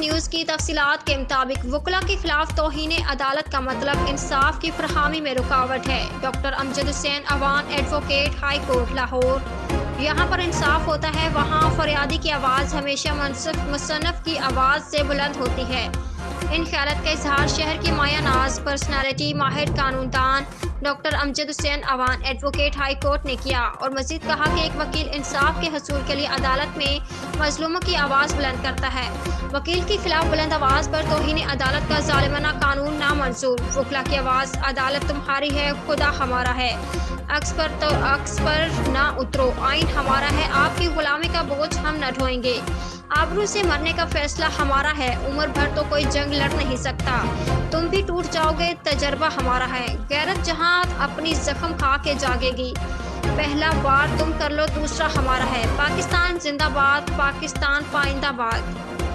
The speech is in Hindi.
न्यूज़ की तफसीलात के मुताबिक वकला के खिलाफ तौहीन अदालत का मतलब इंसाफ की फरहमी में रुकावट है। Doctor Amjad Hussain Awan advocate high court Lahore. यहाँ पर इंसाफ होता है, वहाँ फरियादी की आवाज़ हमेशा मुसन्नफ की आवाज़ से बुलंद होती है। इन ख्यालात का इजहार शहर की माया नाज पर्सनालिटी माहिर कानूनदान doctor Amjad Hussain Awan advocate high court ने किया और मजीद कहा कि एक वकील इंसाफ के हसूल के लिए अदालत में मजलूमों की आवाज़ बुलंद करता है। वकील के खिलाफ बुलंद आवाज़ पर तौहीन अदालत का जालिमाना कानून नामंजूर। वकला की आवाज़ अदालत तुम्हारी है, खुदा हमारा है, अक्स पर ना उतरो, आइन हमारा है, आपकी गुलामी का बोझ हम न ढोएंगे, आबरू से मरने का फैसला हमारा है, उम्र भर तो कोई जंग लड़ नहीं सकता, तुम भी टूट जाओगे, तजर्बा हमारा है, गैरत जहां अपनी जख्म खा के जागेगी, पहला वार तुम कर लो, दूसरा हमारा है, पाकिस्तान जिंदाबाद, पाकिस्तान पाइंदाबाद।